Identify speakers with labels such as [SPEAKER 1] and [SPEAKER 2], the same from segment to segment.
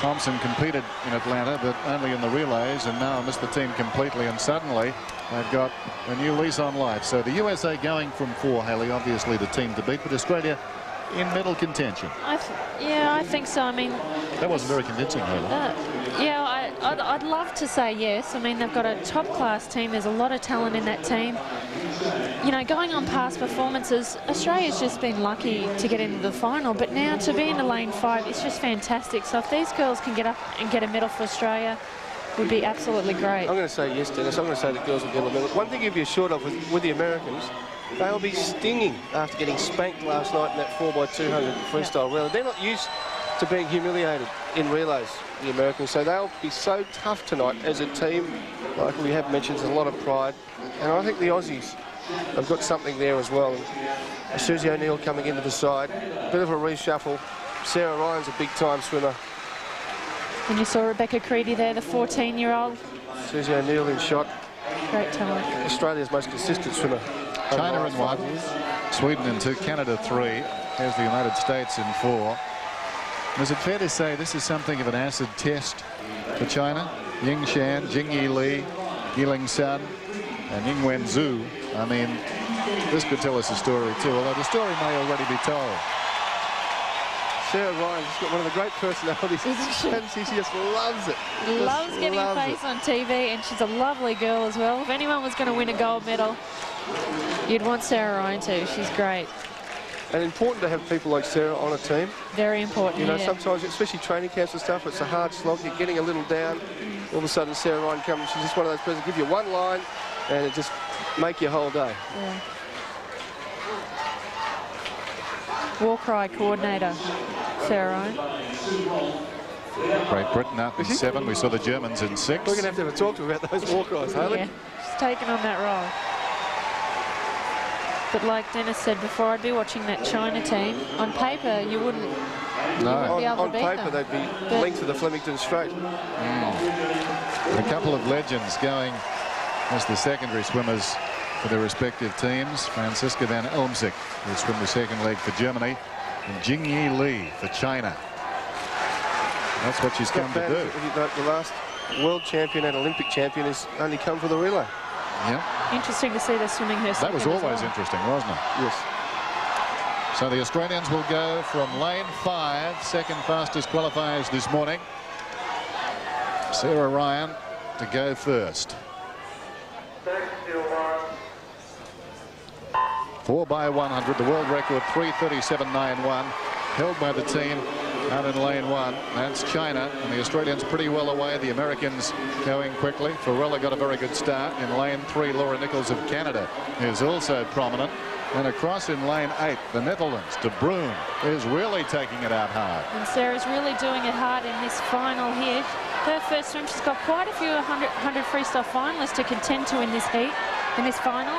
[SPEAKER 1] Thompson competed in Atlanta, but only in the relays, and now missed the team completely, and suddenly they've got a new lease on life. So the USA going from 4, Haley, obviously the team to beat, but Australia in medal contention.
[SPEAKER 2] Yeah, I think so. I mean,
[SPEAKER 1] that wasn't very convincing, Haley.
[SPEAKER 2] Yeah, I'd love to say yes. I mean, they've got a top-class team. There's a lot of talent in that team. You know, going on past performances, Australia's just been lucky to get into the final, but now to be in the lane 5, it's just fantastic. So if these girls can get up and get a medal for Australia, would be absolutely great.
[SPEAKER 3] I'm going to say yes, Dennis. I'm going to say the girls will get a medal. One thing you'd be assured of with the Americans, they'll be stinging after getting spanked last night in that 4x200 freestyle relay. They're not used to being humiliated in relays, the Americans, so they'll be so tough tonight as a team. Like we have mentioned, there's a lot of pride, and I think the Aussies have got something there as well. Susie O'Neill coming into the side, bit of a reshuffle. Sarah Ryan's a big-time swimmer.
[SPEAKER 2] And you saw Rebecca Creedy there, the 14-year-old.
[SPEAKER 3] Susie O'Neill in shot.
[SPEAKER 2] Great talent.
[SPEAKER 3] Australia's most consistent swimmer.
[SPEAKER 1] China in 1, Sweden in 2, Canada 3. Here's the United States in 4. Is it fair to say this is something of an acid test for China? Ying Shan, Jingyi Li, Yiling Sun, and Yingwen Zhu. I mean, this could tell us a story too, although the story may already be told.
[SPEAKER 3] Sarah Ryan's got one of the great personalities, isn't she? She just loves it.
[SPEAKER 2] Loves getting a face on TV, and she's a lovely girl as well. If anyone was going to win a gold medal, you'd want Sarah Ryan too. She's great.
[SPEAKER 3] And important to have people like Sarah on a team.
[SPEAKER 2] Very important,
[SPEAKER 3] you know,
[SPEAKER 2] yeah.
[SPEAKER 3] Sometimes, especially training camps and stuff, it's a hard slog. You're getting a little down. All of a sudden, Sarah Ryan comes. She's just one of those persons, give you one line, and it just make your whole day.
[SPEAKER 2] Yeah. War cry coordinator, Sarah Ryan.
[SPEAKER 1] Great Britain up in 7. We saw the Germans in 6.
[SPEAKER 3] We're going to have a talk to her about those war cries, Haley.
[SPEAKER 2] Yeah, she's taken on that role. But like Dennis said before, I'd be watching that China team. On paper, you wouldn't, be able to beat
[SPEAKER 3] paper,
[SPEAKER 2] them.
[SPEAKER 3] they'd be linked to the Flemington Strait.
[SPEAKER 1] A couple of legends going as the secondary swimmers for their respective teams. Franziska van Elmsick will swim the second leg for Germany, and Jingyi Li for China. That's what she's come to do.
[SPEAKER 3] The last world champion and Olympic champion has only come for the relay.
[SPEAKER 1] Yeah.
[SPEAKER 2] Interesting to see her swimming her second.
[SPEAKER 1] That was always interesting, wasn't it?
[SPEAKER 3] Yes.
[SPEAKER 1] So the Australians will go from lane 5, second fastest qualifiers this morning. Sarah Ryan to go first. 4x100, the world record 3:37.91, held by the team out in lane 1. That's China, and the Australians pretty well away. The Americans going quickly. Farella got a very good start in lane 3. Laura Nichols of Canada is also prominent. And across in lane 8, the Netherlands, De Bruin is really taking it out hard.
[SPEAKER 2] And Sarah's really doing it hard in this final here. Her first swim, she's got quite a few 100 freestyle finalists to contend to in this heat, in this final.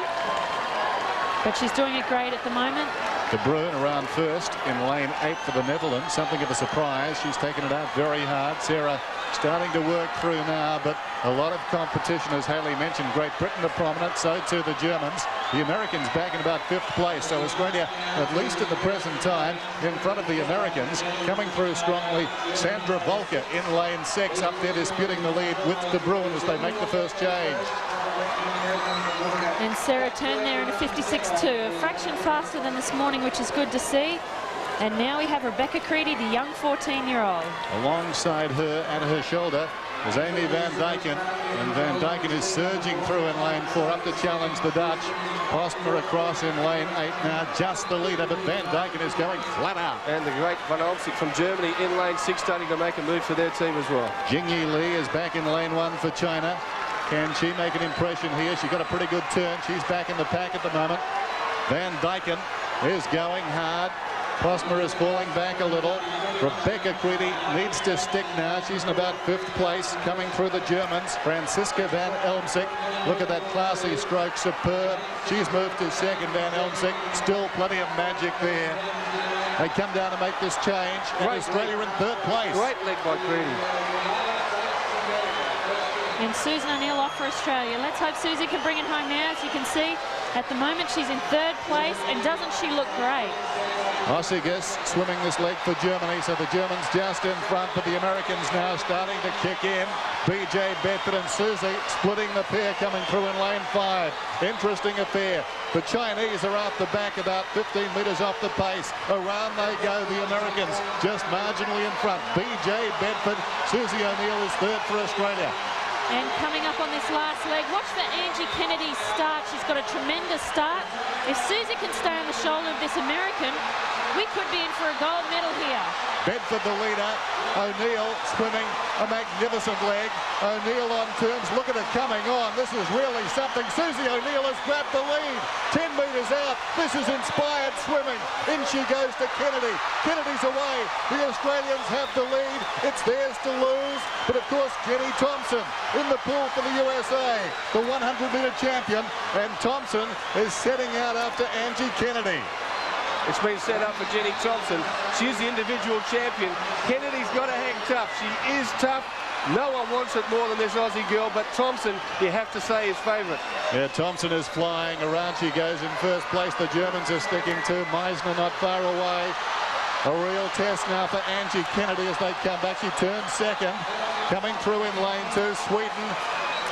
[SPEAKER 2] But she's doing it great at the moment.
[SPEAKER 1] De Bruin around first in lane 8 for the Netherlands. Something of a surprise. She's taken it out very hard. Sarah starting to work through now, but a lot of competition, as Haley mentioned. Great Britain are prominent, so too the Germans. The Americans back in about 5th place. So Australia, at least at the present time, in front of the Americans. Coming through strongly, Sandra Volker in lane 6, up there disputing the lead with De Bruin as they make the first change.
[SPEAKER 2] And Sarah turned there in a 56.2, a fraction faster than this morning, which is good to see. And now we have Rebecca Creedy, the young 14-year-old.
[SPEAKER 1] Alongside her at her shoulder is Amy Van Dyken, and Van Dyken is surging through in lane 4 up to challenge the Dutch. Postma across in lane 8 now, just the leader, but Van Dyken is going flat out.
[SPEAKER 3] And the great Van Olmsik from Germany in lane 6 starting to make a move for their team as well.
[SPEAKER 1] Jingyi Li is back in lane 1 for China. Can she make an impression here? She got a pretty good turn. She's back in the pack at the moment. Van Dyken is going hard. Postma is falling back a little. Rebecca Creedy needs to stick now. She's in about 5th place, coming through the Germans. Franziska van Elmsick. Look at that classy stroke, superb. She's moved to second, Van Elmsick. Still plenty of magic there. They come down to make this change, and Australia in 3rd place.
[SPEAKER 3] Great leg by Creedy.
[SPEAKER 2] And Susan O'Neill off for Australia. Let's hope Susie can bring it home now. As you can see, at the moment she's in 3rd place, and doesn't she look great?
[SPEAKER 1] Ossigus swimming this leg for Germany, so the Germans just in front, but the Americans now starting to kick in. BJ Bedford and Susie splitting the pair coming through in lane 5. Interesting affair. The Chinese are out the back about 15 metres off the pace. Around they go, the Americans just marginally in front. BJ Bedford, Susie O'Neill is 3rd for Australia.
[SPEAKER 2] And coming up on this last leg, watch the Angie Kennedy start. She's got a tremendous start. If Susie can stay on the shoulder of this American, we could be in for a gold medal here.
[SPEAKER 1] Bedford the leader, O'Neill swimming a magnificent leg. O'Neill on turns, look at it coming on. This is really something. Susie O'Neill has grabbed the lead. 10 metres out, this is inspired swimming. In she goes to Kennedy. Kennedy's away, the Australians have the lead. It's theirs to lose, but of course Jenny Thompson in the pool for the USA, the 100-metre champion, and Thompson is setting out after Angie Kennedy.
[SPEAKER 3] It's been set up for Jenny Thompson. She's the individual champion. Kennedy's got to hang tough. She is tough. No one wants it more than this Aussie girl, but Thompson, you have to say, is favourite.
[SPEAKER 1] Yeah, Thompson is flying. Around she goes in 1st place. The Germans are sticking to. Meisner not far away. A real test now for Angie Kennedy as they come back. She turns 2nd. Coming through in lane 2, Sweden.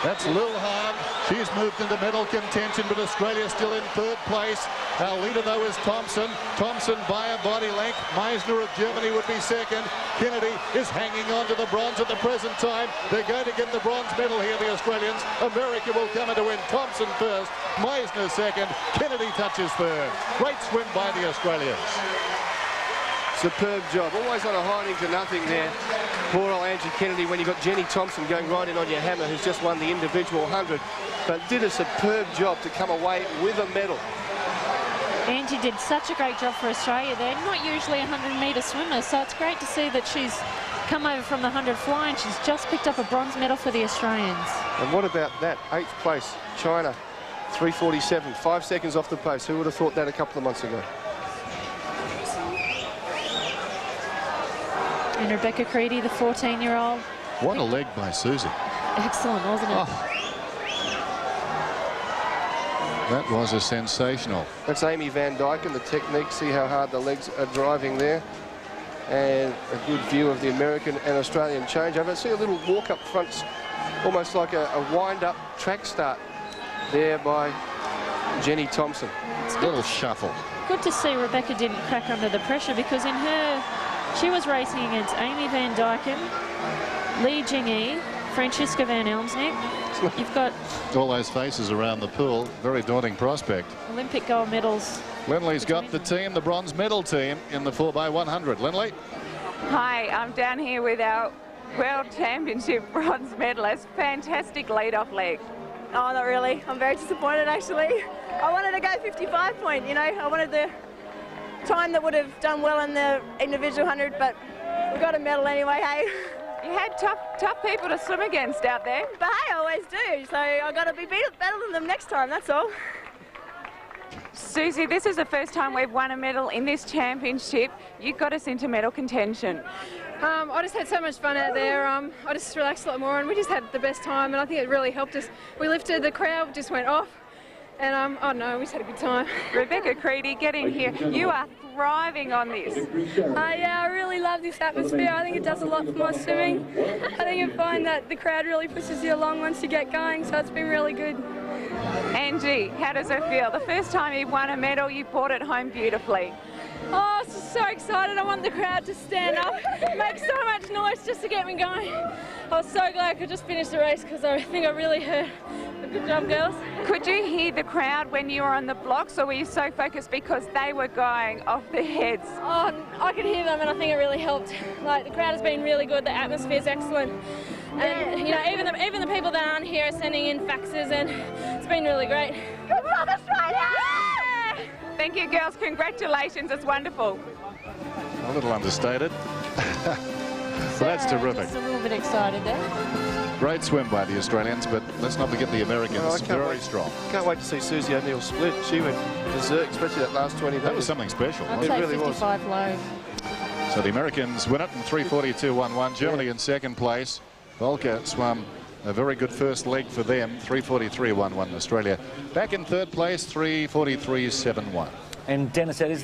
[SPEAKER 1] That's Lil Hahn. She's moved into medal contention, but Australia still in 3rd place. Our leader, though, is Thompson. Thompson by a body length. Meisner of Germany would be 2nd. Kennedy is hanging on to the bronze at the present time. They're going to get the bronze medal here, the Australians. America will come in to win. Thompson 1st, Meisner 2nd. Kennedy touches 3rd. Great swim by the Australians.
[SPEAKER 3] Superb job. Always on a hiding to nothing there. Poor old Angie Kennedy when you got Jenny Thompson going right in on your hammer, who's just won the individual 100, but did a superb job to come away with a medal.
[SPEAKER 2] Angie did such a great job for Australia. They're not usually a 100-metre swimmer, so it's great to see that she's come over from the 100 fly and she's just picked up a bronze medal for the Australians.
[SPEAKER 3] And what about that? 8th place, China, 3:47, 5 seconds off the pace. Who would have thought that a couple of months ago?
[SPEAKER 2] And Rebecca Creedy, the 14-year-old.
[SPEAKER 1] What a leg by Susie.
[SPEAKER 2] Excellent, wasn't it?
[SPEAKER 1] Oh. That was a sensational.
[SPEAKER 3] That's Amy Van Dyken, the technique. See how hard the legs are driving there. And a good view of the American and Australian changeover. I see a little walk up front, almost like a wind-up track start there by Jenny Thompson.
[SPEAKER 1] It's a little shuffle.
[SPEAKER 2] Good to see Rebecca didn't crack under the pressure, because in her, she was racing against Amy Van Dyken, Li Jingyi, Francesca Van Elmsnick. You've got
[SPEAKER 1] all those faces around the pool. Very daunting prospect.
[SPEAKER 2] Olympic gold medals.
[SPEAKER 1] Lindley's got the team, the bronze medal team, in the 4x100. Lindley?
[SPEAKER 4] Hi, I'm down here with our World Championship bronze medalist. Fantastic lead-off leg.
[SPEAKER 5] Oh, not really. I'm very disappointed, actually. I wanted to go 55 point, you know. I wanted the time that would have done well in the individual 100, but we got a medal anyway, hey.
[SPEAKER 4] You had tough people to swim against out there.
[SPEAKER 5] But hey, I always do, so I got to be better than them next time, that's all.
[SPEAKER 4] Susie, this is the first time we've won a medal in this championship. You got us into medal contention.
[SPEAKER 6] I just had so much fun out there. I just relaxed a lot more, and we just had the best time, and I think it really helped us. We lifted, the crowd just went off, and I don't know, we just had a good time.
[SPEAKER 4] Rebecca Creedy, get in here. You are thriving on this.
[SPEAKER 6] Yeah, I really love this atmosphere. I think it does a lot for my swimming. I think you find that the crowd really pushes you along once you get going, so it's been really good.
[SPEAKER 4] Angie, how does it feel? The first time you've won a medal, you brought it home beautifully.
[SPEAKER 6] Oh, I was just so excited. I want the crowd to stand up, make so much noise just to get me going. I was so glad I could just finish the race, because I think I really hurt. Good job, girls.
[SPEAKER 4] Could you hear the crowd when you were on the blocks, or were you so focused because they were going off their heads?
[SPEAKER 6] Oh, I could hear them, and I think it really helped. Like, the crowd has been really good. The atmosphere's excellent. And, you know, even the people that aren't here are sending in faxes, and it's been really great.
[SPEAKER 5] Good job, Australia!
[SPEAKER 4] Yeah! Thank you, girls. Congratulations. It's wonderful.
[SPEAKER 1] A little understated. But that's terrific.
[SPEAKER 2] Just a little bit excited there.
[SPEAKER 1] Great swim by the Australians, but let's not forget the Americans. Very strong.
[SPEAKER 3] Can't wait to see Susie O'Neill split. She went berserk, especially that last 20 minutes.
[SPEAKER 1] That was something special.
[SPEAKER 2] I'd say 55 low.
[SPEAKER 1] So the Americans win it in 3:42.11. Germany in second place. Volker swam A very good first leg for them. 3:43.11 Australia. Back in third place, 3:43.71.
[SPEAKER 7] And Dennis, that is